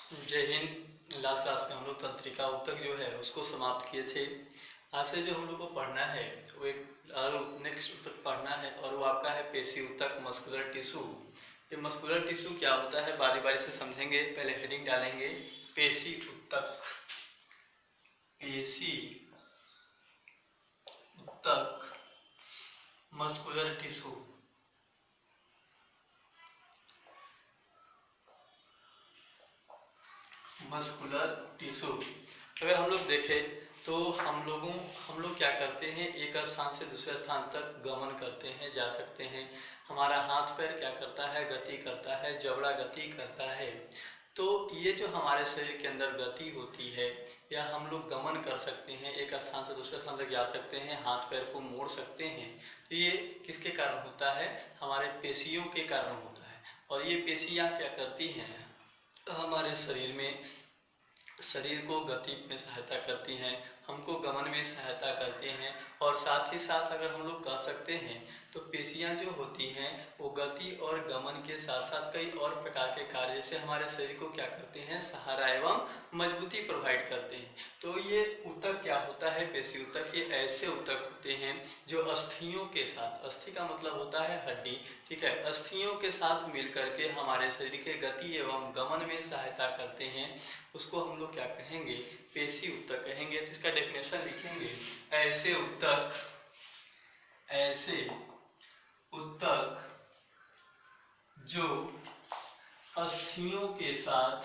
जय Hind. Last class में हम लोग तंत्रिका ऊतक जो है उसको समाप्त किए थे। आज से जो हम लोग को पढ़ना है वो एक नेक्स्ट ऊतक पढ़ना है और वो आपका है पेशी ऊतक, मस्कुलर टिश्यू। ये मस्कुलर टिश्यू क्या होता है बारी बारी से समझेंगे। पहले हेडिंग डालेंगे पेशी ऊतक। पेशी ऊतक मस्कुलर टिश्यू। मस्कुलर टिश्यू अगर हम लोग देखें तो हम लोग क्या करते हैं, एक स्थान से दूसरे स्थान तक गमन करते हैं, जा सकते हैं। हमारा हाथ पैर क्या करता है, गति करता है, जबड़ा गति करता है। तो ये जो हमारे शरीर के अंदर गति होती है या हम लोग गमन कर सकते हैं, एक स्थान से दूसरे स्थान तक जा सकते हैं, हाथ पैर को मोड़ सकते हैं, तो ये किसके कारण होता है, हमारे पेशियों के कारण होता है। और ये पेशियाँ क्या करती हैं, हमारे शरीर को गति में सहायता करती हैं, हमको गमन में सहायता करते हैं। और साथ ही साथ अगर हम लोग कह सकते हैं तो पेशियाँ जो होती हैं वो गति और गमन के साथ साथ कई और प्रकार के कार्य से हमारे शरीर को क्या करते हैं, सहारा एवं मजबूती प्रोवाइड करते हैं। तो ये ऊतक क्या होता है, पेशी ऊतक, ये ऐसे ऊतक होते हैं जो अस्थियों के साथ, अस्थि का मतलब होता है हड्डी, ठीक है, अस्थियों के साथ मिलकर के हमारे शरीर के गति एवं गमन में सहायता करते हैं। उसको हम लोग क्या कहेंगे, पेशी ऊतक कहेंगे। तो इसका डेफिनेशन लिखेंगे, ऐसे ऊतक जो अस्थियों के साथ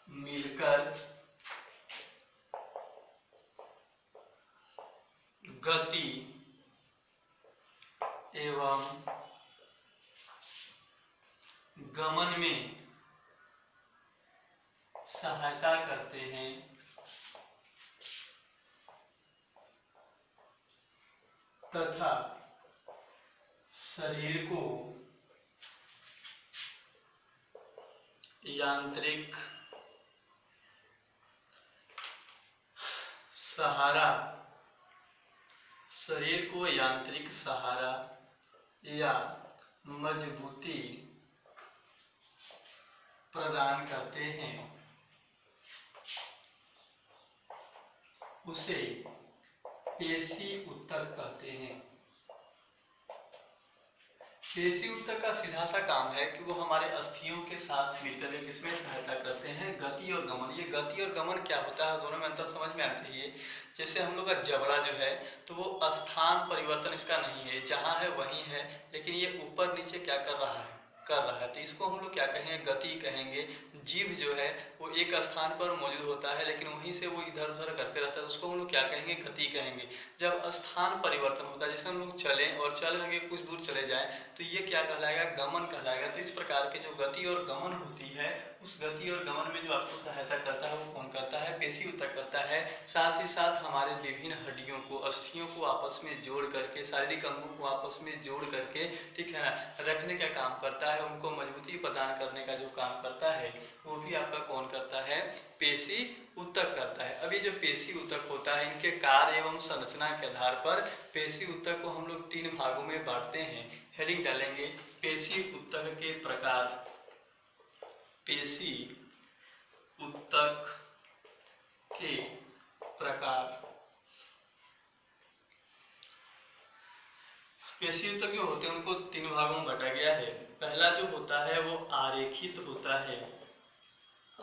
मिलकर गति एवं गमन में सहायता करते हैं तथा शरीर को यांत्रिक सहारा या मजबूती प्रदान करते हैं, उसे पेशी ऊतक कहते हैं। पेशी ऊतक का सीधा सा काम है कि वो हमारे अस्थियों के साथ मिलकर के किसमें सहायता करते हैं, गति और गमन। ये गति और गमन क्या होता है, दोनों में अंतर समझ में आना चाहिए। जैसे हम लोग का जबड़ा जो है तो वो स्थान परिवर्तन इसका नहीं है, जहाँ है वहीं है, लेकिन ये ऊपर नीचे क्या कर रहा है, तो इसको हम लोग क्या कहेंगे, गति कहेंगे। जीभ जो है वो एक स्थान पर मौजूद होता है लेकिन वहीं से वो इधर उधर करते रहता है, तो उसको हम लोग क्या कहेंगे, गति कहेंगे। जब स्थान परिवर्तन होता है, जैसे हम लोग चलें और चल करके कुछ दूर चले जाएं, तो ये क्या कहलाएगा, गमन कहलाएगा। तो इस प्रकार की जो गति और गमन होती है, उस गति और गमन में जो आपको सहायता करता है वो कौन करता है, पेशी ऊतक करता है। साथ ही साथ हमारे विभिन्न हड्डियों को, अस्थियों को आपस में जोड़ करके, शारीरिक अंगों को आपस में जोड़ करके, ठीक है ना, रखने का काम करता है, उनको मजबूती प्रदान करने का जो काम करता है वो भी आपका कौन करता है, पेशी ऊतक करता है। अब ये जो पेशी ऊतक होता है, इनके कार्य एवं संरचना के आधार पर पेशी ऊतक को हम लोग 3 भागों में बांटते हैं। हेडिंग डालेंगे, पेशी ऊतक के प्रकार। पेशी ऊतक के प्रकार। पेशी ऊतक जो होते हैं उनको 3 भागों में बांटा गया है। पहला जो होता है वो आरेखित होता है,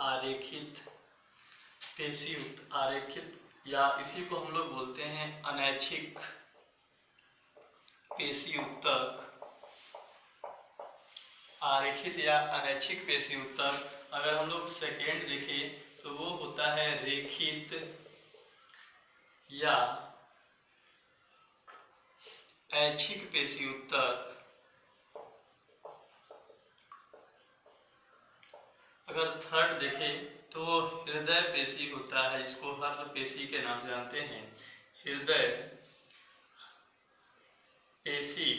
आरेखित पेशी ऊतक, आरेखित या इसी को हम लोग बोलते हैं अनैच्छिक पेशी ऊतक। आरेखित या अनैच्छिक पेशी ऊतक। अगर हम लोग सेकेंड देखें तो वो होता है रेखित या ऐच्छिक पेशी ऊतक। अगर थर्ड देखें तो हृदय पेशी होता है, इसको हर्ष पेशी के नाम से जानते हैं, हृदय पेशी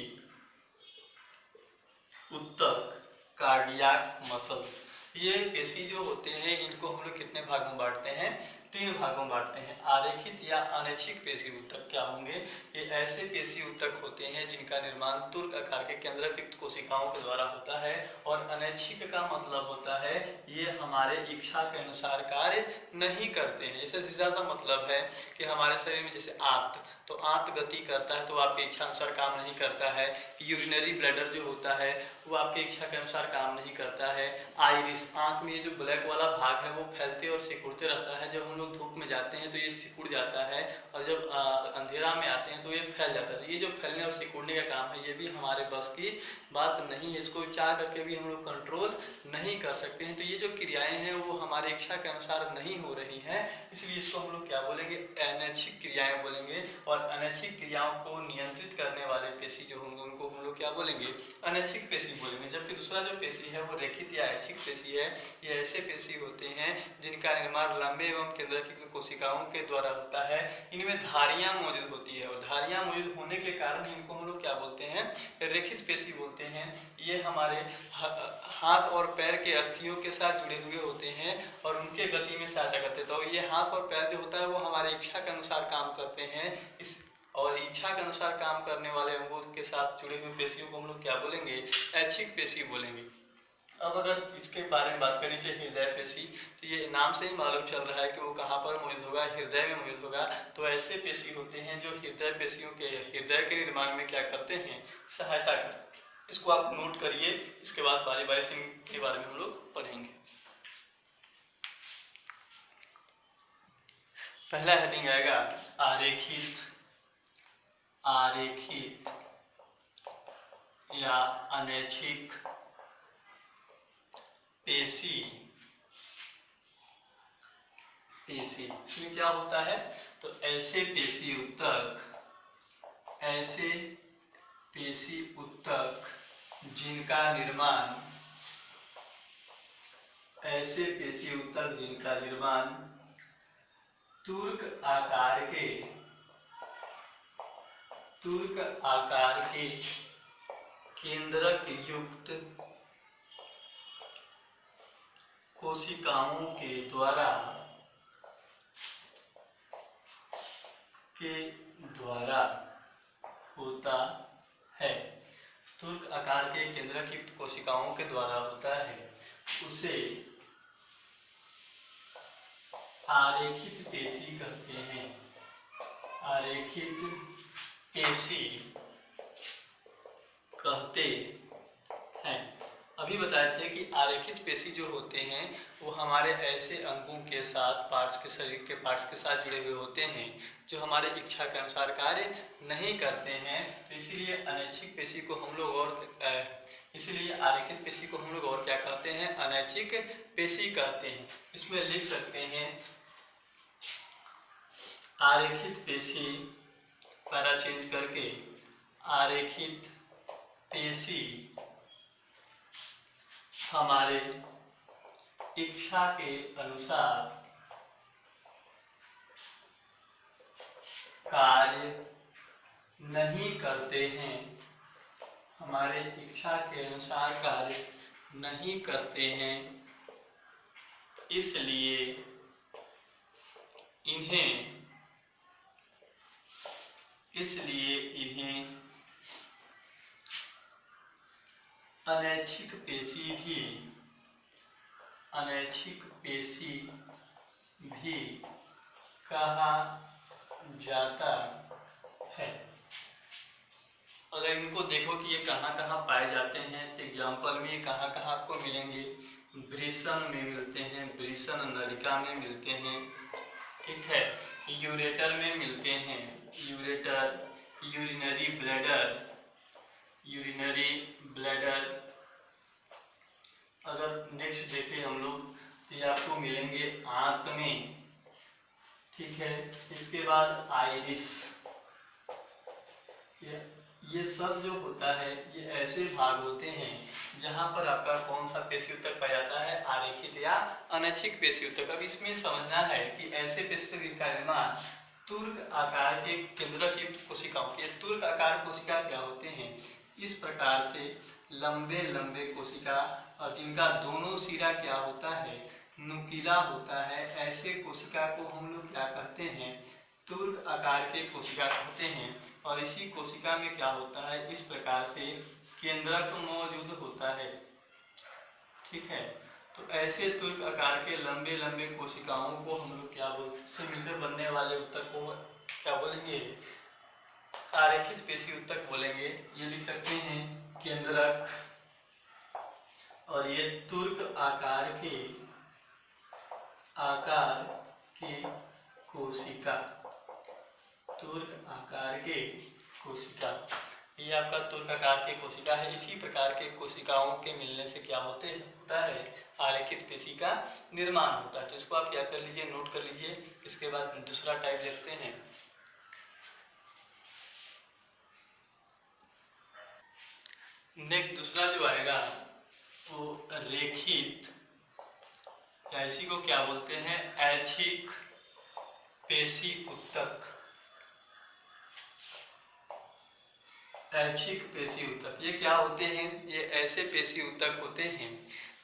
ऊतक, कार्डियक मसल्स। ये पेशी जो होते हैं इनको हम लोग कितने भाग में बांटते हैं, तीन भागों में बांटते हैं। आरेखित या अनैच्छिक पेशी ऊतक क्या होंगे? ये ऐसे पेशी ऊतक होते हैं जिनका निर्माण तुर्क आकार के केंद्रयुक्त कोशिकाओं के द्वारा होता है। और अनैच्छिक का मतलब होता है ये हमारे इच्छा के अनुसार कार्य नहीं करते हैं। इससे सीधा सा मतलब है कि हमारे शरीर में जैसे आंत, तो आंत गति करता है तो आपकी इच्छा अनुसार काम नहीं करता है। यूरिनरी ब्लैडर जो होता है वो आपकी इच्छा के अनुसार काम नहीं करता है। आइरिस, आंख में जो ब्लैक वाला भाग है वो फैलते और सिकुड़ते रहता है। जब हम लोग धूप में जाते हैं तो ये सिकुड़ जाता है, और जब अंधेरा में आते हैं तो ये फैल जाता है। ये जो फैलने और सिकुड़ने का काम है ये भी हमारे बस की बात नहीं है, इसको चाह करके भी हम लोग कंट्रोल नहीं कर सकते हैं। तो ये जो क्रियाएं हैं वो हमारे इच्छा के अनुसार नहीं हो रही हैं, इसलिए इसको हम लोग क्या बोलेंगे? अनैच्छिक क्रियाएं बोलेंगे। और अनैच्छिक क्रियाओं को नियंत्रित करने वाले पेशी जो होंगे उनको हम लोग क्या बोलेंगे? अनैच्छिक पेशी बोलेंगे। जबकि दूसरा जो पेशी है वो रेखित या ऐच्छिक पेशी है। ये ऐसे पेशी होते हैं जिनका निर्माण लंबे एवं केंद्रकीय कोशिकाओं के द्वारा होता है। इनमें धारियां मौजूद होती है, और धारियां मौजूद होने के कारण इनको हम लोग क्या बोलते हैं? रेखित पेशी बोलते हैं। ये हमारे हाथ और पैर के अस्थियों के साथ जुड़े हुए होते हैं और उनके गति में सहायता करते हैं। तो ये हाथ और पैर जो होता है वो हमारे इच्छा के अनुसार काम करते हैं। और इच्छा के अनुसार काम करने वाले अंगों के साथ जुड़े हुए पेशियों को हम लोग क्या बोलेंगे? ऐच्छिक पेशी बोलेंगे। अब अगर इसके बारे में बात करनी चाहिए हृदय पेशी, तो ये नाम से ही मालूम चल रहा है कि वो कहाँ पर मौजूद होगा? हृदय में मौजूद होगा। तो ऐसे पेशी होते हैं जो हृदय पेशियों के हृदय के निर्माण में क्या करते हैं? सहायता करते हैं। इसको आप नोट करिए, इसके बाद बारी बारी से इनके बारे में हम लोग पढ़ेंगे। पहला हेडिंग आएगा आरेखित, आरेखित या अनैच्छिक पेशी। पेशी इसमें क्या होता है? तो ऐसे पेशी ऊतक, ऐसे पेशी ऊतक जिनका निर्माण, ऐसे पेशी ऊतक जिनका निर्माण तुर्क आकार के, तुर्क आकार के केंद्रक युक्त कोशिकाओं के द्वारा होता है। तुर्क आकार के केंद्रक युक्त कोशिकाओं के द्वारा होता है, उसे आरेखित पेशी कहते हैं। आरेखित पेशी कहते हैं। अभी बताए थे कि आरेखित पेशी जो होते हैं वो हमारे ऐसे अंगों के साथ, पार्ट्स के, शरीर के पार्ट्स के साथ जुड़े हुए होते हैं जो हमारे इच्छा के अनुसार कार्य नहीं करते हैं। तो इसीलिए अनैच्छिक पेशी को हम लोग इसीलिए आरेखित पेशी को हम लोग और क्या कहते हैं? अनैच्छिक पेशी कहते हैं। इसमें लिख सकते हैं आरेखित पेशी, पैरा चेंज करके, आरेखित पेशी हमारे इच्छा के अनुसार कार्य नहीं करते हैं। हमारे इच्छा के अनुसार कार्य नहीं करते हैं, इसलिए इन्हें अनैच्छिक पेशी भी कहा जाता है। अगर इनको देखो कि ये कहाँ कहाँ पाए जाते हैं, तो एग्जाम्पल में ये कहाँ कहाँ आपको मिलेंगे? वृषण में मिलते हैं, वृषण नलिका में मिलते हैं, ठीक है। यूरेटर में मिलते हैं, यूरेटर, यूरिनरी ब्लैडर। अगर नेक्स्ट देखें हम लोग तो ये आपको मिलेंगे आंत में, ठीक है। इसके बाद आइरिस, ये सब जो होता है ये ऐसे भाग होते हैं जहाँ पर आपका कौन सा पेशी ऊतक पाया जाता है? आरेखित या अनैच्छिक पेशी ऊतक। अब इसमें समझना है कि ऐसे पेशी ऊतक का निर्माण तुर्क आकार के केंद्रक युक्त कोशिकाओं के, तुर्क आकार कोशिका क्या होते हैं? इस प्रकार से लंबे लंबे कोशिका, और जिनका दोनों सिरा क्या होता है? नुकीला होता है, ऐसे कोशिका को हम लोग क्या कहते हैं, तुर्क आकार के कोशिका कहते हैं। और इसी कोशिका में क्या होता है, इस प्रकार से केंद्रक मौजूद होता है। ठीक है, तो ऐसे तुर्क आकार के लंबे लंबे कोशिकाओं को हम लोग क्या बोलते, से मिलकर बनने वाले ऊतक को क्या बोलेंगे, आरेखित पेशी ऊतक बोलेंगे। ये लिख सकते हैं केंद्रक, और ये तुर्क आकार के कोशिका, तुर्क आकार के कोशिका, ये आपका तुर्क आकार के कोशिका है। इसी प्रकार के कोशिकाओं के मिलने से क्या होता है, आरेखित पेशी का निर्माण होता है। तो इसको आप क्या कर लीजिए, नोट कर लीजिए। इसके बाद दूसरा टाइप देखते हैं। नेक्स्ट दूसरा जो आएगा वो रेखित, या इसी को क्या बोलते हैं, ऐच्छिक पेशी ऊतक। ऐच्छिक पेशी ऊतक ये क्या होते हैं, ये ऐसे पेशी ऊतक होते हैं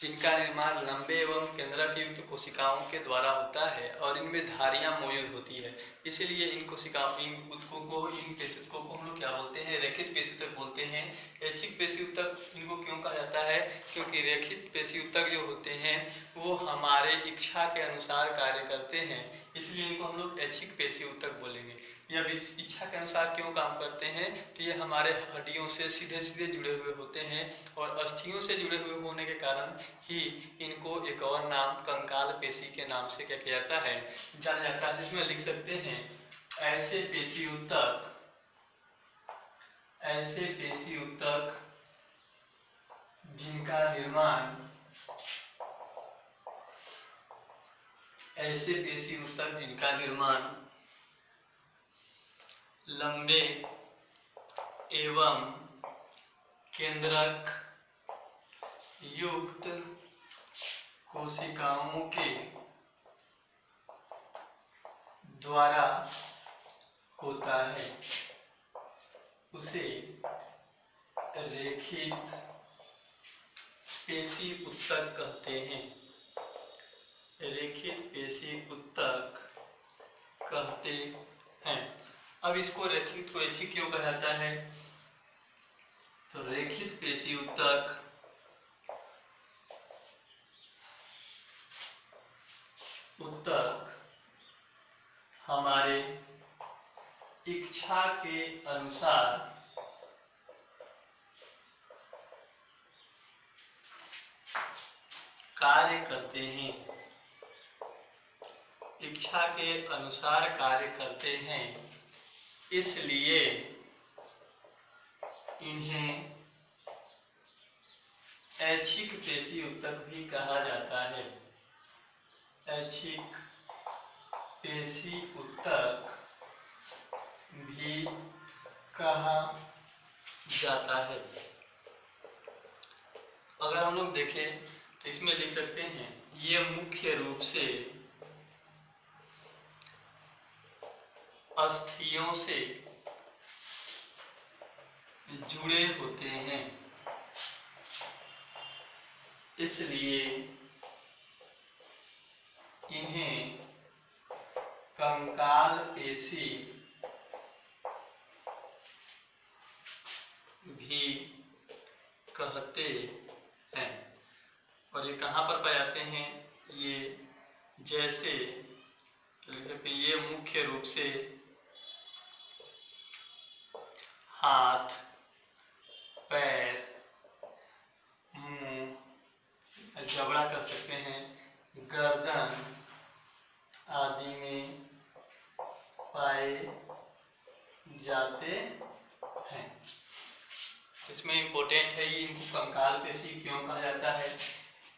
जिनका निर्माण लंबे एवं केंद्रक युक्त कोशिकाओं के द्वारा होता है और इनमें धारियां मौजूद होती है। इसलिए इन कोशिकाओं, इन ऊतकों को, इन पेशी ऊतकों को हम लोग क्या बोलते हैं, रेखित पेशी ऊतक बोलते हैं। ऐच्छिक पेशी ऊतक इनको क्यों कहा जाता है, क्योंकि रेखित पेशी ऊतक जो होते हैं वो हमारे इच्छा के अनुसार कार्य करते हैं, इसलिए इनको हम लोग ऐच्छिक पेशी ऊतक बोलेंगे। ये अब इस इच्छा के अनुसार क्यों काम करते हैं, तो ये हमारे हड्डियों से सीधे सीधे जुड़े हुए होते हैं और अस्थियों से जुड़े हुए होने के कारण ही इनको एक और नाम कंकाल पेशी के नाम से क्या किया जाता है, जाना जाता है। जिसमें लिख सकते हैं ऐसे पेशी ऊतक, ऐसे पेशी ऊतक जिनका निर्माण, ऐसे पेशी ऊतक जिनका निर्माण लंबे एवं केंद्रक युक्त कोशिकाओं के द्वारा होता है, उसे रेखित पेशी ऊतक कहते हैं। रेखित पेशी ऊतक कहते हैं। अब इसको रेखित को ऐसी क्यों कहा जाता है, तो रेखित पेशी ऊतक हमारे इच्छा के अनुसार कार्य करते हैं, इच्छा के अनुसार कार्य करते हैं, इसलिए इन्हें ऐच्छिक पेशी ऊतक भी कहा जाता है। ऐच्छिक पेशी ऊतक भी कहा जाता है। अगर हम लोग देखें तो इसमें लिख सकते हैं ये मुख्य रूप से अस्थियों से जुड़े होते हैं, इसलिए इन्हें कंकाल पेशी भी कहते हैं। और ये कहाँ पर पाए जाते हैं, ये जैसे ये मुख्य रूप से हाथ, पैर, मुंह, जबड़ा कह सकते हैं, गर्दन आदि में पाए जाते हैं। इसमें इम्पोर्टेंट है, ये इनको कंकाल पेशी क्यों कहा जाता है,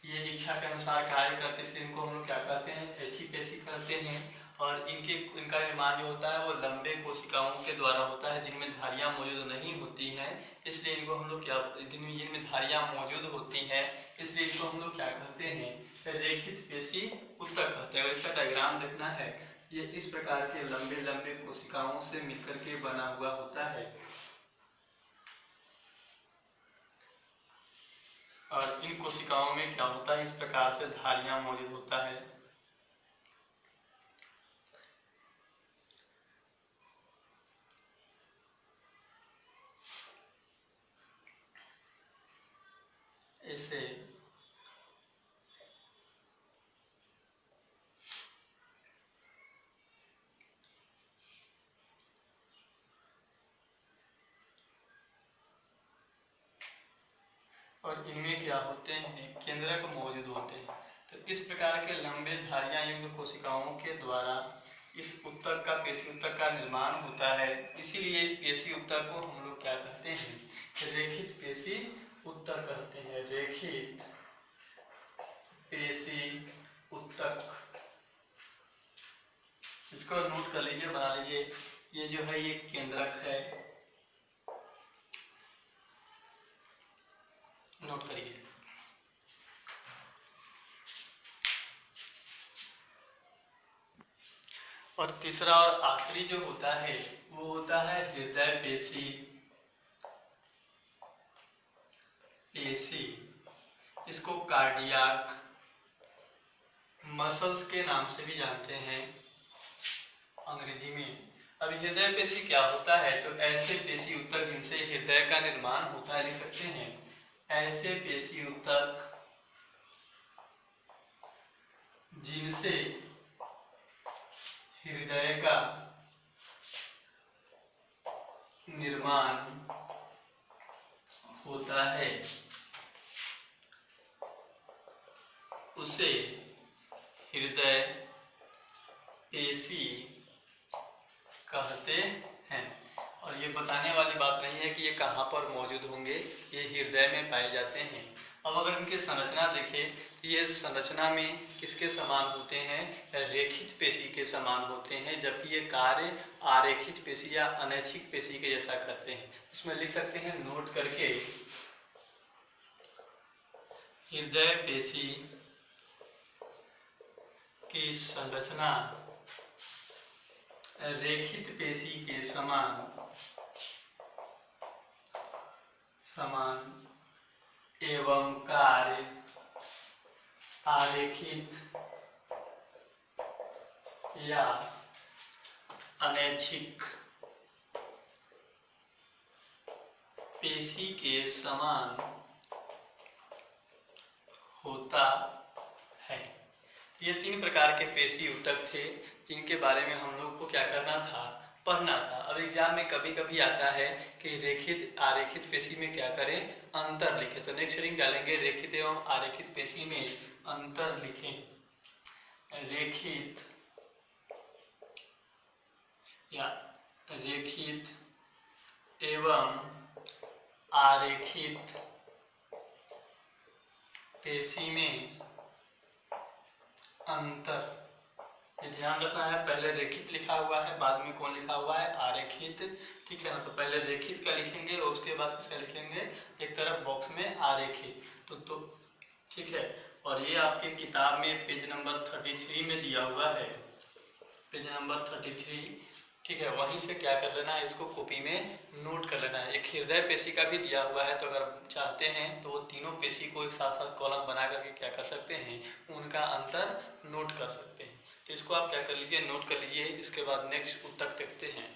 ये इच्छा के अनुसार कार्य करते हैं, इनको हम लोग क्या कहते हैं, ऐच्छिक पेशी कहते हैं। और इनका निर्माण जो होता है वो लंबे कोशिकाओं के द्वारा होता है जिनमें धारियां मौजूद नहीं होती हैं, इसलिए इनको हम लोग क्या, जिनमें धारियां मौजूद होती हैं इसलिए इनको हम लोग क्या कहते हैं, रेखित पेशी ऊतक कहते हैं। इसका डायग्राम देखना है, ये इस प्रकार के लंबे लंबे कोशिकाओं से मिलकर के बना हुआ होता है। और इन कोशिकाओं में क्या होता है, इस प्रकार से धारियां मौजूद होता है। ऐसे और इनमें क्या होते हैं, केंद्रक मौजूद होते हैं। तो इस प्रकार के लंबे धारियां युक्त कोशिकाओं के द्वारा इस ऊतक का, पेशी ऊतक का निर्माण होता है। इसीलिए इस पेशी ऊतक को हम लोग क्या कहते हैं, रेखित पेशी ऊतक कहते हैं। रेखित पेशी ऊतक, इसको नोट कर लीजिए, बना लीजिए। ये जो है ये केंद्रक है, नोट करिए। और तीसरा और आखिरी जो होता है वो होता है हृदय पेशी। इसको कार्डियाक मसल्स के नाम से भी जानते हैं अंग्रेजी में। अब हृदय पेशी क्या होता है, तो ऐसे पेशी ऊतक जिनसे हृदय का निर्माण होता है, लिख सकते हैं ऐसे पेशी ऊतक जिनसे हृदय का निर्माण होता है उसे हृदय पेशी कहते हैं। और ये बताने वाली बात नहीं है कि ये कहाँ पर मौजूद होंगे, ये हृदय में पाए जाते हैं। अब अगर इनकी संरचना देखें तो ये संरचना में किसके समान होते हैं, रेखित पेशी के समान होते हैं, जबकि ये कार्य आरेखित पेशी या अनैच्छिक पेशी के जैसा करते हैं। इसमें लिख सकते हैं नोट करके, हृदय पेशी की संरचना रेखित पेशी के समान एवं कार्य आरेखित या अनैच्छिक पेशी के समान होता है। ये तीन प्रकार के पेशी ऊतक थे जिनके बारे में हम लोग को क्या करना था, पढ़ना था। अब एग्जाम में कभी कभी आता है कि रेखित आरेखित पेशी में क्या करें, अंतर लिखें। तो नेक्स्ट रीडिंग डालेंगे रेखित एवं आरेखित पेशी में अंतर लिखें। रेखित या रेखित एवं आरेखित पेशी में अंतर, ये ध्यान रखना है। पहले रेखित लिखा हुआ है, बाद में कौन लिखा हुआ है, आरेखित, ठीक है ना। तो पहले रेखित का लिखेंगे और उसके बाद किसका लिखेंगे, एक तरफ बॉक्स में आरेखित। तो ठीक है। और ये आपके किताब में पेज नंबर 33 में दिया हुआ है, पेज नंबर 33, ठीक है। वहीं से क्या कर लेना है, इसको कॉपी में नोट कर लेना है। एक हृदय पेशी का भी दिया हुआ है, तो अगर चाहते हैं तो वो तीनों पेशी को एक साथ साथ कॉलम बना करके क्या कर सकते हैं, उनका अंतर नोट कर सकते हैं। तो इसको आप क्या कर लीजिए, नोट कर लीजिए। इसके बाद नेक्स्ट उत्तक देखते हैं।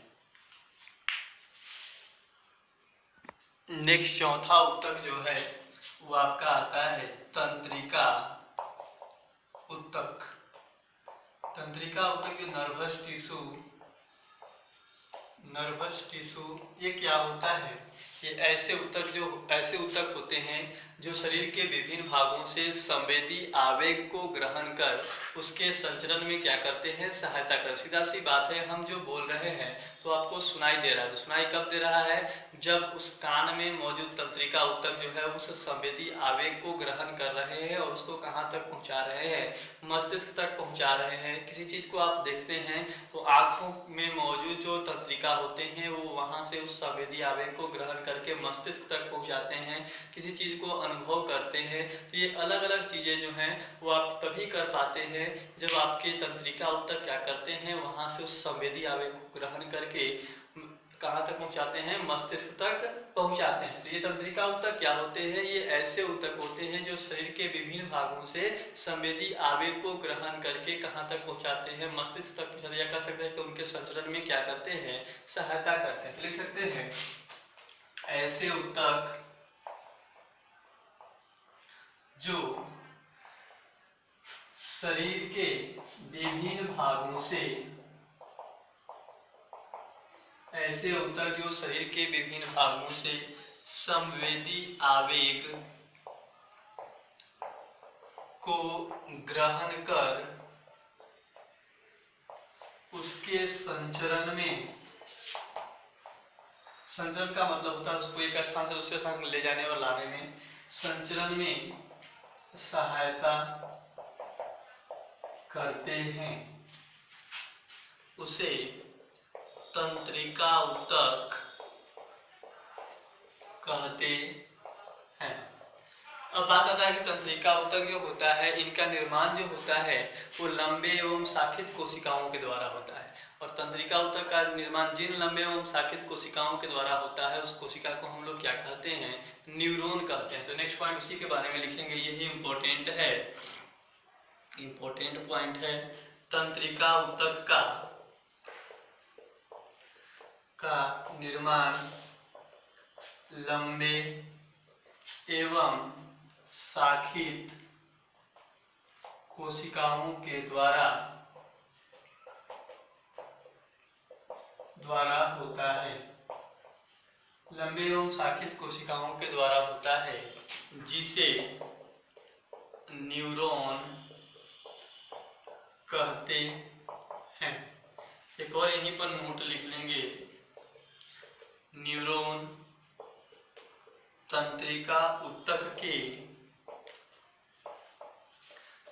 नेक्स्ट चौथा उत्तक जो है वो आपका आता है तंत्रिका उत्तक। तंत्रिका उत्तक जो नर्वस टिश्यू, ये क्या होता है, ये ऐसे उत्तक होते हैं जो शरीर के विभिन्न भागों से संवेदी आवेग को ग्रहण कर उसके संचरण में क्या करते हैं, सहायता कर। सीधा सी बात है, हम जो बोल रहे हैं तो आपको सुनाई दे रहा है, तो सुनाई कब दे रहा है, जब उस कान में मौजूद तंत्रिका उत्तक जो है उस संवेदी आवेग को ग्रहण कर रहे हैं और उसको कहाँ तक पहुँचा रहे हैं, मस्तिष्क तक पहुँचा रहे हैं। किसी चीज़ को आप देखते हैं तो आँखों में मौजूद जो तंत्रिका होते हैं वो वहाँ से उस संवेदी आवेग को ग्रहण करके मस्तिष्क तक पहुँचाते हैं। किसी चीज़ को अनुभव करते हैं, तो ये अलग अलग चीज़ें जो हैं वो आप तभी कर पाते हैं जब आपके तंत्रिका उत्तक क्या करते हैं, वहाँ से उस संवेदी आवेग को ग्रहण करके कहाँ तक पहुँचाते हैं, मस्तिष्क तक पहुँचाते हैं। तो ये तंत्रिका ऊतक क्या होते हैं, ये ऐसे ऊतक होते हैं जो शरीर के विभिन्न भागों से संवेदी आवेग को ग्रहण करके कहाँ तक पहुँचाते हैं, मस्तिष्क तक पहुँचाते हैं, या कह सकते हैं कि उनके संचरण में क्या करते हैं, सहायता करते हैं। तो लिख सकते हैं ऐसे ऊतक जो शरीर के विभिन्न भागों से, ऐसे ऊतक जो शरीर के विभिन्न भागों से संवेदी आवेग को ग्रहण कर उसके संचरण में, संचरण का मतलब होता है उसको एक स्थान से दूसरे स्थान ले जाने और लाने में, संचरण में सहायता करते हैं, उसे तंत्रिका ऊतक कहते हैं। अब बात आता है कि तंत्रिका ऊतक जो होता है, इनका निर्माण जो होता है वो लंबे एवं शाखित कोशिकाओं के द्वारा होता है। और तंत्रिका ऊतक का निर्माण जिन लंबे एवं शाखित कोशिकाओं के द्वारा होता है, उस कोशिका को हम लोग क्या कहते हैं, न्यूरॉन कहते हैं। तो नेक्स्ट पॉइंट उसी के बारे में लिखेंगे, यही इंपॉर्टेंट है, इंपॉर्टेंट पॉइंट है। तंत्रिका ऊतक का निर्माण लंबे एवं शाखित कोशिकाओं के द्वारा होता है, लंबे एवं शाखित कोशिकाओं के द्वारा होता है, जिसे न्यूरॉन कहते हैं। एक और यहीं पर नोट लिख लेंगे, न्यूरॉन तंत्रिका ऊतक के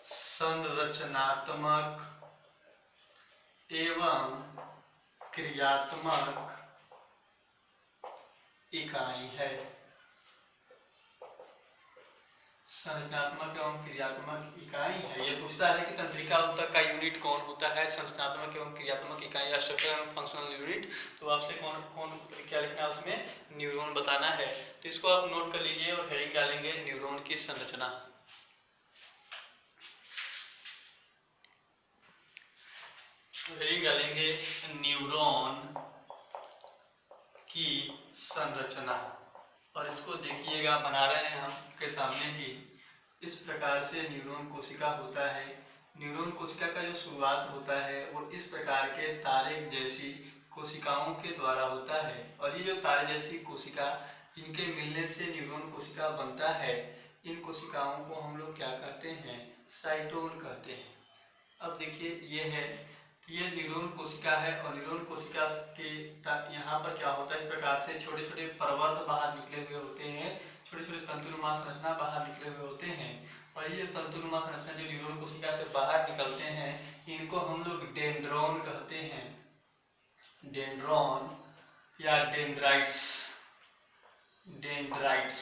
संरचनात्मक एवं क्रियात्मक इकाई है। संरचनात्मक एवं क्रियात्मक इकाई है। ये पूछता है कि तंत्रिका ऊतक का यूनिट कौन होता है, संरचनात्मक एवं क्रियात्मक इकाई या स्ट्रक्चरल एंड फंक्शनल यूनिट। तो आपसे कौन क्या लिखना है उसमें, न्यूरॉन बताना है। तो इसको आप नोट कर लीजिए और हेडिंग डालेंगे न्यूरॉन की संरचना। हेडिंग डालेंगे न्यूरॉन की संरचना। और इसको देखिएगा, बना रहे हैं हम के सामने ही। इस प्रकार से न्यूरॉन कोशिका होता है। न्यूरॉन कोशिका का जो शुरुआत होता है वो इस प्रकार के तारे जैसी कोशिकाओं के द्वारा होता है। और ये जो तारे जैसी कोशिका, जिनके मिलने से न्यूरॉन कोशिका बनता है, इन कोशिकाओं को हम लोग क्या कहते हैं, साइटोन कहते हैं। अब देखिए ये है, ये न्यूरॉन कोशिका है। और न्यूरॉन कोशिका के यहाँ पर क्या होता है, इस प्रकार से छोटे छोटे परवर्त बाहर निकले हुए होते हैं, छोटे छोटे तंतुनुमा संरचना बाहर निकले हुए होते हैं। और ये तंतुनुमा संरचना जो न्यूरॉन कोशिका से बाहर निकलते हैं, इनको हम लोग डेंड्रॉन कहते हैं, डेंड्रॉन या डेंड्राइट्स, डेंड्राइट्स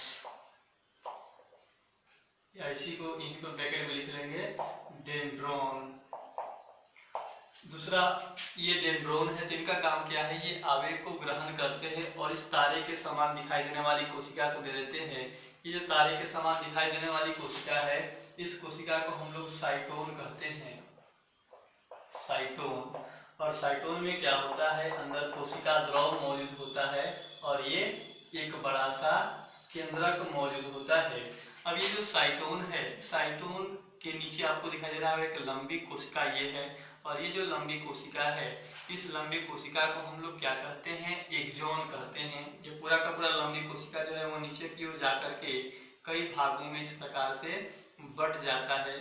या इसी को ब्रैकेट में लिख लेंगे डेंड्रॉन। दूसरा ये डेंड्रॉन है, तो इनका काम क्या है, ये आवेग को ग्रहण करते हैं और इस तारे के समान दिखाई देने वाली कोशिका को दे देते हैं। ये जो तारे के समान दिखाई देने वाली कोशिका है, इस कोशिका को हम लोग साइटोन कहते हैं, साइटोन। और साइटोन में क्या होता है, अंदर कोशिका द्रव मौजूद होता है और ये एक बड़ा सा केंद्रक मौजूद होता है। अब ये जो साइटोन है, साइटोन के नीचे आपको दिखाई दे रहा है एक लंबी कोशिका ये है। और ये जो लंबी कोशिका है, इस लंबी कोशिका को हम लोग क्या कहते हैं, एक्सॉन कहते हैं। जो पूरा का पूरा लंबी कोशिका जो है वो नीचे की ओर जाकर के कई भागों में इस प्रकार से बट जाता है।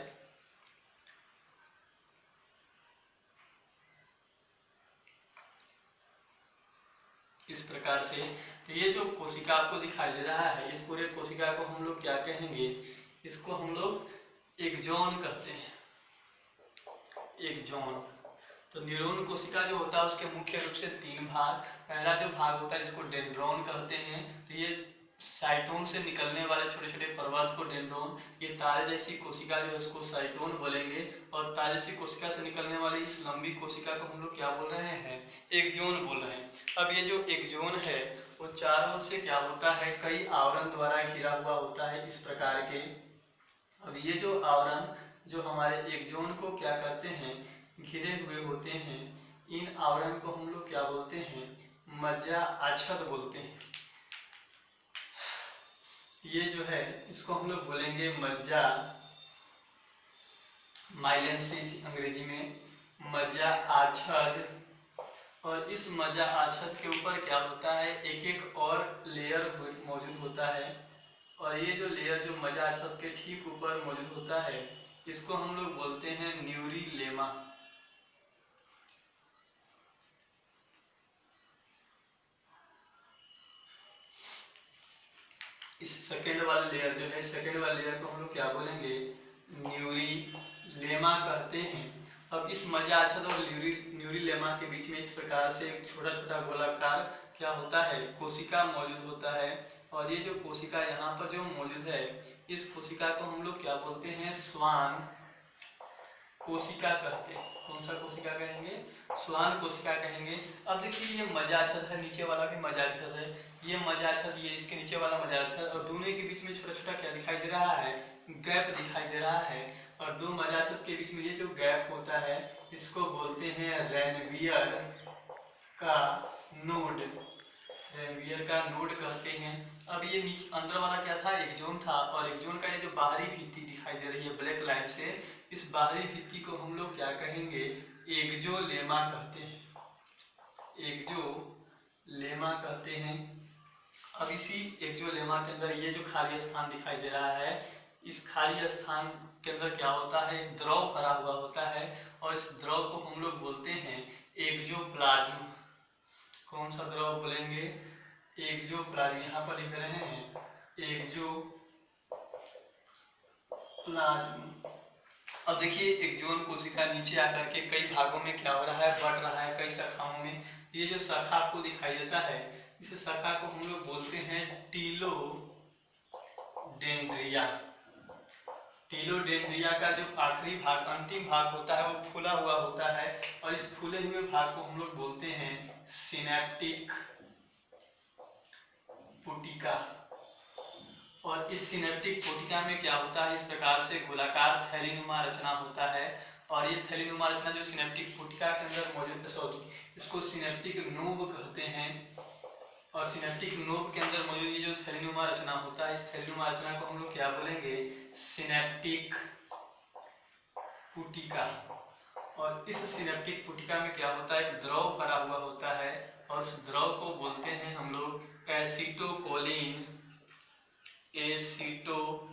इस प्रकार से तो ये जो कोशिका आपको दिखाई दे रहा है, इस पूरे कोशिका को हम लोग क्या कहेंगे, इसको हम लोग एक्सॉन कहते हैं, एक्सॉन। तो न्यूरॉन कोशिका जो होता है उसके मुख्य रूप से तीन भाग। पहला जो भाग होता है जिसको डेंड्रॉन कहते हैं, तो ये साइटोन से निकलने वाले छोटे छोटे पदार्थ को डेंड्रोन, ये तारे जैसी कोशिका जो है उसको साइटोन बोलेंगे, और तारे जैसी कोशिका से निकलने वाली इस लंबी कोशिका को हम लोग क्या बोल रहे हैं, एक्सोन बोल रहे हैं। अब ये जो एक्सोन है वो चारों ओर से क्या होता है, कई आवरण द्वारा घिरा हुआ होता है इस प्रकार के। अब ये जो आवरण जो हमारे एक्सोन को क्या करते हैं, घिरे हुए होते हैं, इन आवरण को हम लोग क्या बोलते हैं, मज्जा आच्छाद बोलते हैं। ये जो है इसको हम लोग बोलेंगे मज्जा, माइलेंसिस अंग्रेजी में, मज्जा आच्छाद। और इस मज्जा आच्छाद के ऊपर क्या होता है, एक एक और लेयर मौजूद होता है, और ये जो लेयर जो मज्जा आच्छाद के ठीक ऊपर मौजूद होता है इसको हम लोग बोलते हैं न्यूरिलेमा। इस सेकेंड वाला लेयर जो है, सेकेंड वाले लेयर को हम लोग क्या बोलेंगे, न्यूरिलेमा कहते हैं। अब इस मज्जा आच्छाद और न्यूरिलेमा के बीच में इस प्रकार से एक छोटा छोटा गोलाकार क्या होता है, कोशिका मौजूद होता है। और ये जो कोशिका यहाँ पर जो मौजूद है, इस कोशिका को हम लोग क्या बोलते हैं, श्वान कोशिका कहते हैं। कौन सा कोशिका कहेंगे, श्वान कोशिका कहेंगे। अब देखिए ये मज्जा आच्छाद है, नीचे वाला भी मज्जा आच्छाद है, ये मज्जा आच्छाद, ये इसके नीचे वाला मज्जा आच्छाद, और दोनों के बीच में छोटा छोटा क्या दिखाई दे रहा है, गैप दिखाई दे रहा है। और दो मज्जा आच्छाद के बीच में ये जो गैप होता है इसको बोलते हैं रेनवियर का नोड, रेनवियर का नोड कहते हैं। अब ये नीचे अंदर वाला क्या था, एक्सोन था, और एक्सोन का ये जो बाहरी भित्ति दिखाई दे रही है ब्लैक लाइन से, इस बाहरी भित्ति को हम लोग क्या कहेंगे, एक्सोलेमा कहते हैं, एक्सोलेमा कहते हैं। अब इसी एक्सोलेमा के अंदर ये जो खाली स्थान दिखाई दे रहा है, इस खाली स्थान के अंदर क्या होता है, एक द्रव भरा हुआ होता है, और इस द्रव को हम लोग बोलते हैं एक्सोप्लाज्म। कौन सा द्रव बोलेंगे, एक्सोप्लाज्म, यहाँ पर लिख रहे हैं एक्सोप्लाज्म। अब देखिए एक्सोन कोशिका नीचे आकर के कई भागों में क्या हो रहा है, बढ़ रहा है, कई शाखाओं में। ये जो शाखा आपको दिखाई देता है, इस शाखा को हम लोग बोलते हैं टीलोडेंड्रिया। टीलोडेंड्रिया का जो आखिरी भाग, अंतिम भाग होता है, वो फूला हुआ होता है, और इस फूले हुए भाग को हम लोग बोलते हैं सिनेप्टिक पुटिका। और इस सिनेप्टिक पुटिका में क्या होता है, इस प्रकार से गोलाकार थैलीनुमा रचना होता है, और ये थैलीनुमा रचना जो सिनेप्टिक पुटिका के अंदर मौजूद, सॉरी, इसको सिनेप्टिक नोब कहते हैं। और सिनेप्टिक नोब के अंदर मौजूद ये जो थैलीनुमा रचना होता है, इस थैलीनुमा रचना को हम लोग क्या बोलेंगे, सिनेप्टिक पुटिका। और इस सिनेप्टिक पुटिका में क्या होता है, एक द्रव भरा हुआ होता है, और उस द्रव को बोलते हैं हम लोग एसिटोकोलिन, एसिटोकोलिन,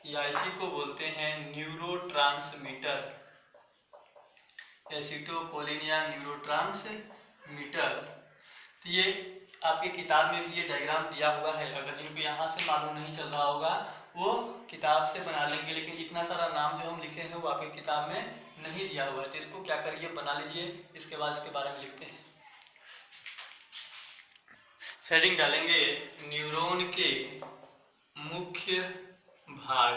या इसी को बोलते हैं न्यूरोट्रांसमीटर, एसिटोकोलिन या न्यूरोट्रांसमीटर। तो ये आपकी किताब में भी ये डायग्राम दिया हुआ है, अगर जिनको यहाँ से मालूम नहीं चल रहा होगा वो किताब से बना लेंगे, लेकिन इतना सारा नाम जो हम लिखे हैं वो आपकी किताब में नहीं दिया हुआ है, तो इसको क्या करिए, बना लीजिए, इसके बाद इसके बारे में लिखते हैं। हेडिंग डालेंगे न्यूरॉन के मुख्य भाग।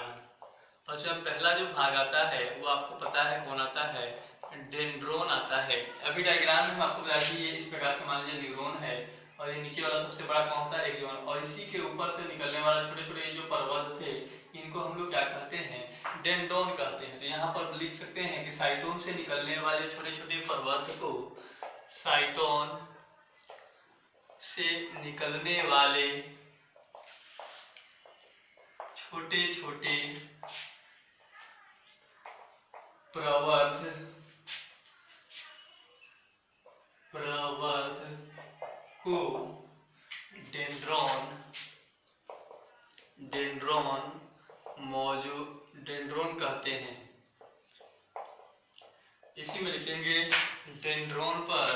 अच्छा, पहला जो भाग आता है वो आपको पता है कौन आता है, डेंड्रोन आता है। अभी डायग्राम में आपको बता दी, ये इस प्रकार से मान लीजिए न्यूरॉन है, और ये नीचे वाला सबसे बड़ा कौन होता है, एक्सोन, और इसी के ऊपर से निकलने वाला छोटे छोटे जो पर्वत थे इनको हम लोग क्या कहते हैं, डेंड्रोन कहते हैं। तो यहाँ पर लिख सकते हैं कि साइटोन से निकलने वाले छोटे छोटे पर्वत को, साइटोन से निकलने वाले छोटे छोटे पर्वत को डेंड्रोन कहते हैं। इसी में लिखेंगे डेंड्रोन पर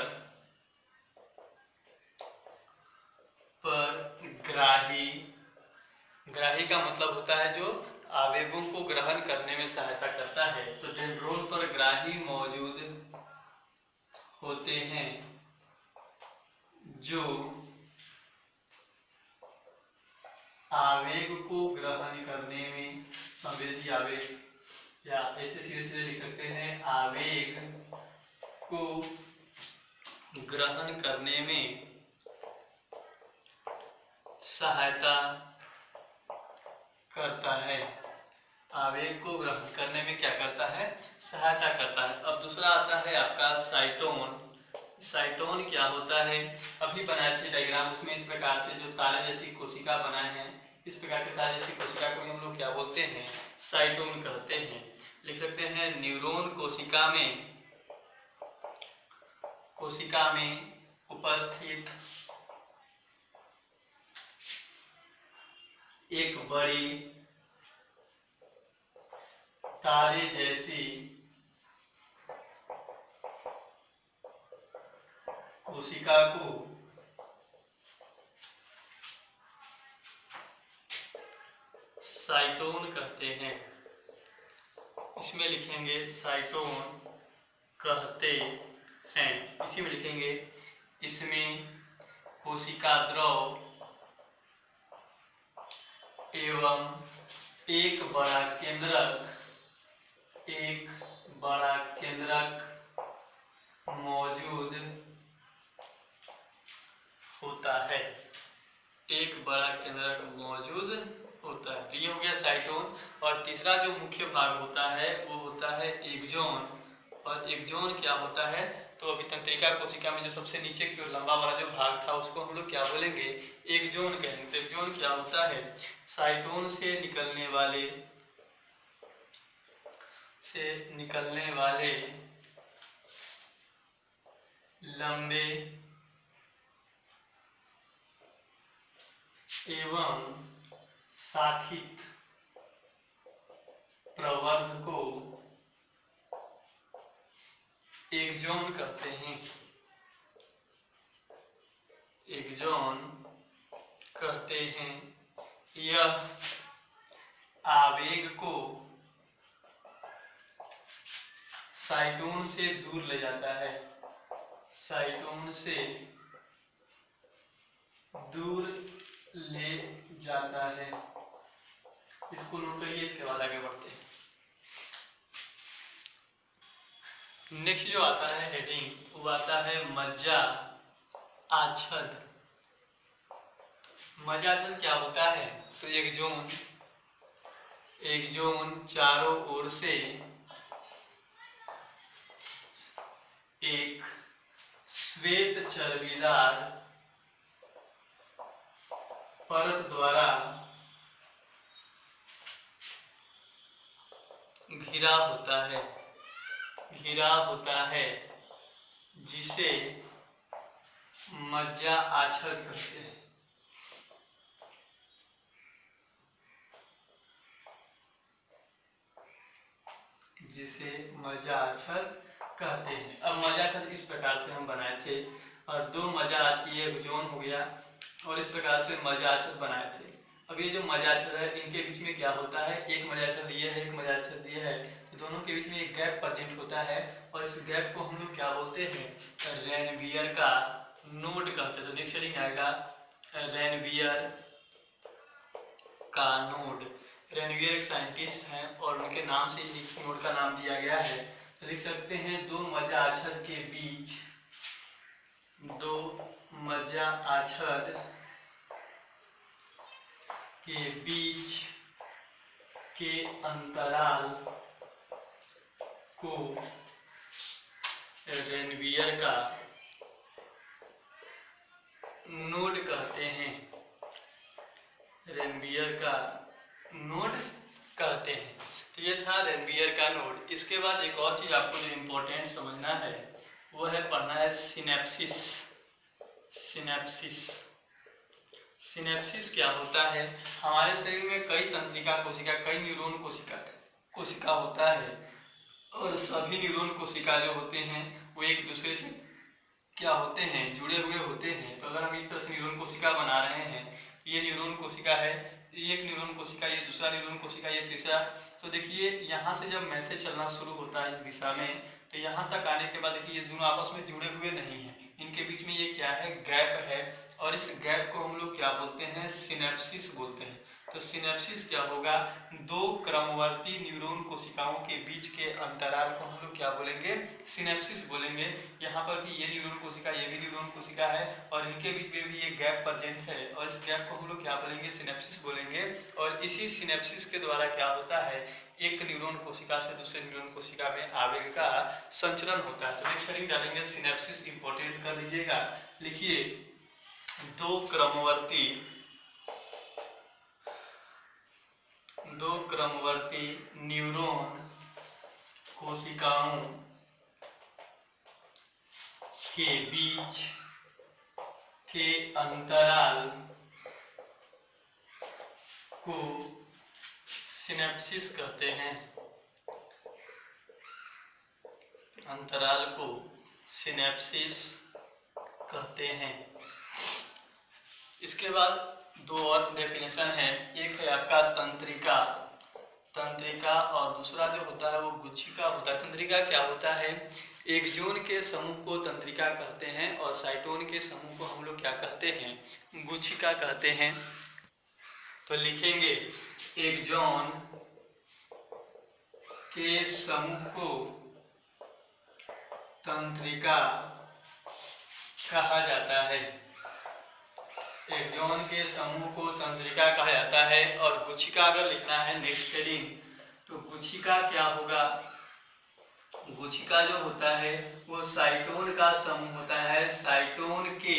ग्राही का मतलब होता है जो आवेगों को ग्रहण करने में सहायता करता है। तो डेंड्रोन पर ग्राही मौजूद होते हैं, जो आवेग को ग्रहण करने में, संवेदी आवेग, या ऐसे सीधे सीधे लिख सकते हैं, आवेग को ग्रहण करने में सहायता करता है। आवेग को ग्रहण करने में क्या करता है? सहायता करता है। अब दूसरा आता है आपका साइटोन। साइटोन क्या होता है? अभी बनाए थे डायग्राम, उसमें इस प्रकार से जो तारे जैसी कोशिका बनाए हैं, इस प्रकार के तारे जैसी कोशिका को हम लोग क्या बोलते हैं? साइटोन कहते हैं। लिख सकते हैं न्यूरॉन कोशिका में उपस्थित एक बड़ी तारे जैसी कोशिका को साइटोन कहते हैं। इसमें लिखेंगे साइटोन कहते हैं, इसी में लिखेंगे। इसमें कोशिका द्रव एवं एक बड़ा केंद्रक मौजूद होता है। एक बड़ा केंद्रक मौजूद होता है। तो ये हो गया साइटोन। और तीसरा जो मुख्य भाग होता है वो होता है एक्सोन। और एक्सोन क्या होता है? तो अभी तंत्रिका कोशिका में जो सबसे नीचे की ओर लंबा वाला जो भाग था उसको हम लोग क्या बोलेंगे? एक्सोन कहेंगे। तो एक्सोन क्या होता है? साइटोन से निकलने वाले लंबे एवं शाखित प्रवर्ध को एक्सोन कहते हैं। एक्सोन कहते हैं। यह आवेग को साइटोन से दूर ले जाता है। साइटोन से दूर ले जाता है। इसको नोट करिए, इसके बाद आगे बढ़ते हैं। नेक्स्ट जो आता है हेडिंग, वो आता है मज्जा आच्छद। मज्जा आच्छद क्या होता है? तो एक्सोन चारों ओर से एक श्वेत चर्बीदार परत द्वारा घिरा होता है, जिसे मज्जा आच्छद कहते हैं। जिसे मज्जा आच्छद कहते हैं। अब मज्जा आच्छद इस प्रकार से हम बनाए थे, और दो मज्जा, ये एक्सोन हो गया, और इस प्रकार से मज्जा आच्छद बनाए थे। अब ये जो मज्जा आच्छद है, इनके बीच में क्या होता है? एक मज्जा आच्छद ये है, एक मज्जा आच्छद ये है, तो दोनों के बीच में एक गैप प्रेजेंट होता है, और इस गैप को हम लोग क्या बोलते हैं? रेनवियर का नोड कहते हैं। तो नेक्स्ट हेडिंग आएगा रेनवियर का नोड। रेनवियर एक साइंटिस्ट हैं और उनके नाम से इस नोड का नाम दिया गया है। तो लिख सकते हैं दो मज्जा आच्छद के बीच, दो मज्जा आच्छद के बीच के अंतराल को रेनवियर का नोड कहते हैं। रेनवियर का नोड कहते हैं। तो ये था रेनवियर का नोड। इसके बाद एक और चीज आपको जो इम्पोर्टेंट समझना है वो है, पढ़ना है सिनेप्सिस। सिनेप्सिस क्या होता है? हमारे शरीर में कई तंत्रिका कोशिका, कई न्यूरॉन कोशिका होता है, और सभी न्यूरॉन कोशिका जो होते हैं वो एक दूसरे से क्या होते हैं? जुड़े हुए होते हैं। तो अगर हम इस तरह से न्यूरॉन कोशिका बना रहे हैं, ये न्यूरॉन कोशिका है, एक न्यूरॉन कोशिका, ये दूसरा न्यूरॉन कोशिका, ये तीसरा। तो देखिए यहाँ से जब मैसेज चलना शुरू होता है इस दिशा में, तो यहाँ तक आने के बाद देखिए ये दोनों आपस में जुड़े हुए नहीं हैं, इनके बीच में ये क्या है, गैप है, और इस गैप को हम लोग क्या बोलते हैं, सिनेप्सिस बोलते हैं। तो सिनेप्सिस क्या होगा, दो क्रमवर्ती न्यूरॉन कोशिकाओं के बीच के अंतराल को हम लोग क्या बोलेंगे, सिनेप्सिस बोलेंगे। यहाँ पर भी ये न्यूरॉन कोशिका, ये भी न्यूरॉन कोशिका है, और इनके बीच में भी ये गैप प्रेजेंट है, और इस गैप को हम लोग क्या बोलेंगे, सिनेप्सिस बोलेंगे। और इसी सिनेप्सिस के द्वारा क्या होता है, एक न्यूरॉन कोशिका से दूसरे न्यूरॉन कोशिका में आवेग का संचरण होता है। तो नेक्स्ट हेडिंग डालेंगे सिनेप्सिस, इंपॉर्टेंट कर लीजिएगा। लिखिए, दो क्रमवर्ती न्यूरॉन कोशिकाओं के बीच के अंतराल को सिनेप्सिस कहते हैं। अंतराल को सिनेप्सिस कहते हैं। इसके बाद दो और डेफिनेशन है, एक है आपका तंत्रिका और दूसरा जो होता है वो गुच्छिका होता है। तंत्रिका क्या होता है, एक जोन के समूह को तंत्रिका कहते हैं और साइटोन के समूह को हम लोग क्या कहते हैं, गुच्छिका कहते हैं। तो लिखेंगे, एक जोन के समूह को तंत्रिका कहा जाता है। एक जोन के समूह को तंत्रिका कहा जाता है। और गुच्छिका अगर लिखना है नेक्स्ट हेडिंग, तो गुच्छिका क्या होगा, गुच्छिका जो होता है वो साइटोन का समूह होता है। साइटोन के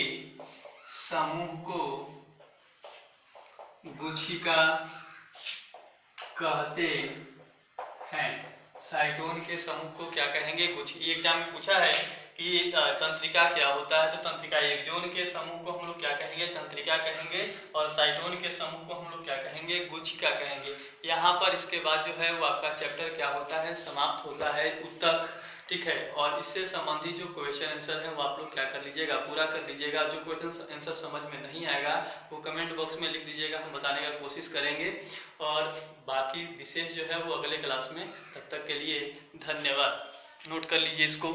समूह को गुच्छिका कहते हैं। साइटोन के समूह को क्या कहेंगे, गुच्छिका। एग्जाम में पूछा है कि तंत्रिका क्या होता है, तो तंत्रिका, एक जोन के समूह को हम लोग क्या कहेंगे, तंत्रिका कहेंगे, और साइटोन के समूह को हम लोग क्या कहेंगे, गुच्छिका कहेंगे। यहाँ पर इसके बाद जो है वो आपका चैप्टर क्या होता है, समाप्त होता है, ऊतक। ठीक है, और इससे संबंधित जो क्वेश्चन आंसर है वो आप लोग क्या कर लीजिएगा, पूरा कर लीजिएगा। जो क्वेश्चन आंसर समझ में नहीं आएगा वो कमेंट बॉक्स में लिख दीजिएगा, हम बताने का कोशिश करेंगे। और बाकी विशेष जो है वो अगले क्लास में। तब तक के लिए धन्यवाद। नोट कर लीजिए इसको।